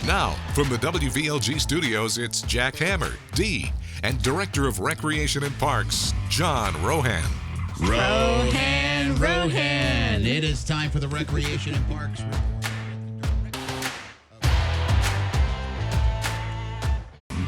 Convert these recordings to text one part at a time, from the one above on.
Now, from the WVLG studios, it's Jack Hammer, D, and Director of Recreation and Parks, John Rohan. Rohan. It is time for the Recreation and Parks Report.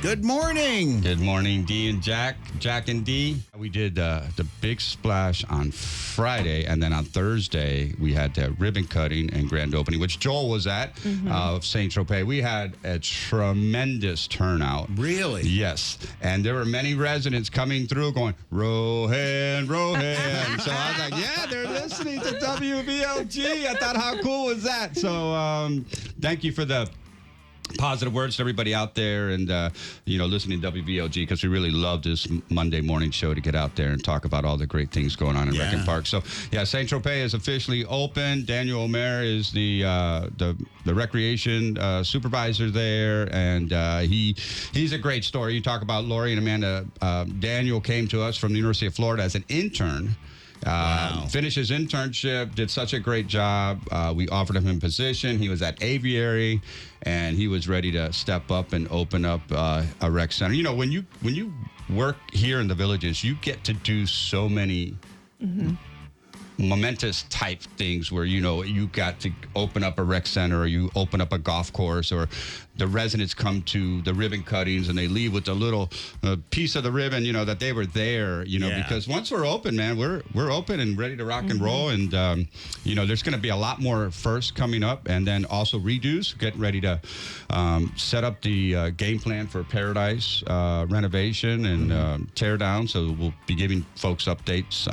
Good morning. Good morning, D and Jack. Jack and D. We did the big splash on Friday, and then on Thursday we had the ribbon cutting and grand opening, which Joel was at of Saint Tropez. We had a tremendous turnout. Really? Yes, and there were many residents coming through going, Rohan, Rohan. So I was like, yeah, they're listening to WVLG. I thought, how cool was that? So thank you for the positive words to everybody out there and, listening to WVLG, because we really love this Monday morning show to get out there and talk about all the great things going on in Rec and Park. So, Saint Tropez is officially open. Daniel Omer is the recreation supervisor there, and he's a great story. You talk about Lori and Amanda. Daniel came to us from the University of Florida as an intern. Finished his internship, did such a great job. We offered him a position. He was at Aviary, and he was ready to step up and open up a rec center. You know, when you work here in the villages, you get to do so many momentous type things where, you got to open up a rec center, or you open up a golf course, or the residents come to the ribbon cuttings and they leave with a little piece of the ribbon, that they were there, because once we're open, man, we're open and ready to rock and roll. And, there's going to be a lot more first coming up, and then also redos, getting ready to set up the game plan for Paradise renovation and tear down. So we'll be giving folks updates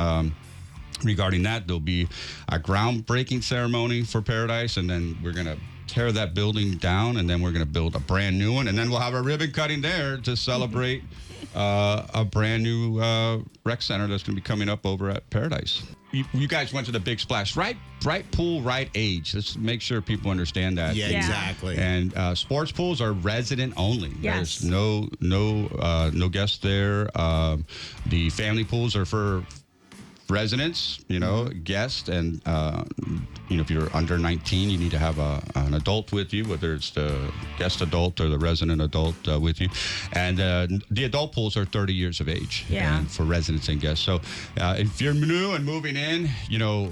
regarding that. There'll be a groundbreaking ceremony for Paradise, and then we're going to tear that building down, and then we're going to build a brand new one, and then we'll have a ribbon cutting there to celebrate a brand new rec center that's going to be coming up over at Paradise. You guys went to the big splash, right pool, right age. Let's make sure people understand that. Yeah, exactly. And sports pools are resident only. Yes. There's no guests there. The family pools are for residents, guests, and if you're under 19, you need to have an adult with you, whether it's the guest adult or the resident adult with you. And the adult pools are 30 years of age, and for residents and guests. So if you're new and moving in,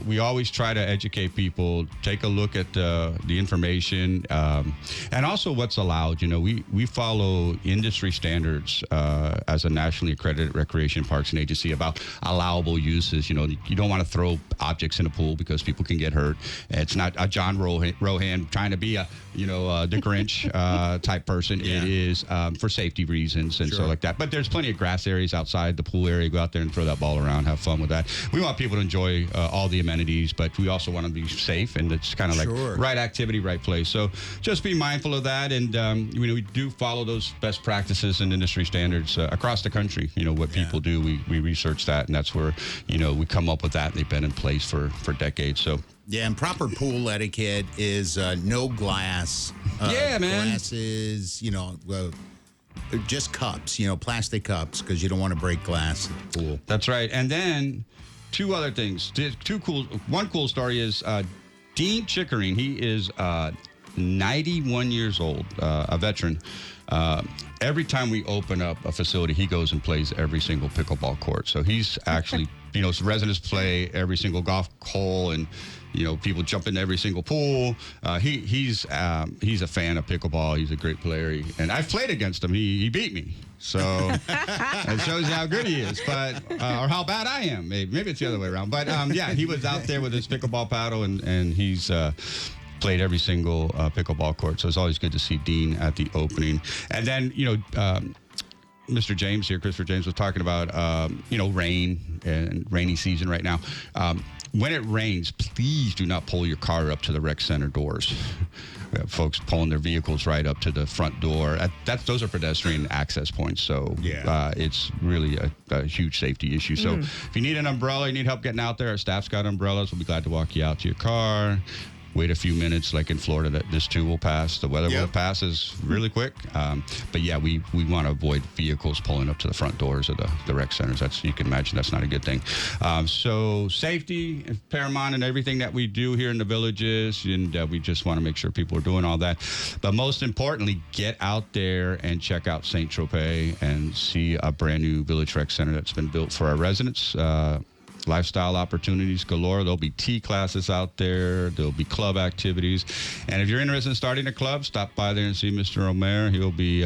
we always try to educate people. Take a look at the information and also what's allowed. We follow industry standards as a nationally accredited recreation parks and agency about allowable uses. You don't want to throw objects in a pool because people can get hurt. It's not a John Rohan trying to be the Grinch type person. Yeah. It is for safety reasons and so like that. But there's plenty of grass areas outside the pool area. Go out there and throw that ball around, have fun with that. We want people to enjoy all the amenities, but we also want to be safe, and it's kind of like right activity, right place. So just be mindful of that, and we do follow those best practices and industry standards across the country. What people do, we research that, and that's where we come up with that. And they've been in place for decades. So. Yeah, and proper pool etiquette is no glass. Man. Glasses, just cups, plastic cups, because you don't want to break glass at the pool. That's right. And then two other things. One cool story is Dean Chickering. He is 91 years old, a veteran. Every time we open up a facility, he goes and plays every single pickleball court. So he's actually, residents play every single golf hole, and people jump in every single pool. He's a fan of pickleball. He's a great player, and I've played against him. He beat me. So it shows you how good he is, but or how bad I am. Maybe it's the other way around. But he was out there with his pickleball paddle, and he's played every single pickleball court. So it's always good to see Dean at the opening. And then, Mr. James here, Christopher James, was talking about, rain and rainy season right now. When it rains, please do not pull your car up to the rec center doors. We have folks pulling their vehicles right up to the front door. Those are pedestrian access points, so it's really a huge safety issue. So if you need an umbrella, you need help getting out there, our staff's got umbrellas. We'll be glad to walk you out to your car. wait a few minutes, like in Florida, that this too will pass. The weather will pass is really quick. But yeah, we want to avoid vehicles pulling up to the front doors of the rec centers. You can imagine that's not a good thing. So safety is paramount in everything that we do here in the villages, and we just want to make sure people are doing all that. But most importantly, get out there and check out St. Tropez and see a brand new Village Rec Center that's been built for our residents. Lifestyle opportunities galore. There'll be tea classes out there. There'll be club activities. And if you're interested in starting a club, stop by there and see Mr. Omer. He'll be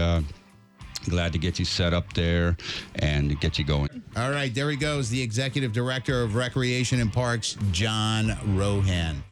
glad to get you set up there and get you going. All right, there he goes, the Executive Director of Recreation and Parks, John Rohan.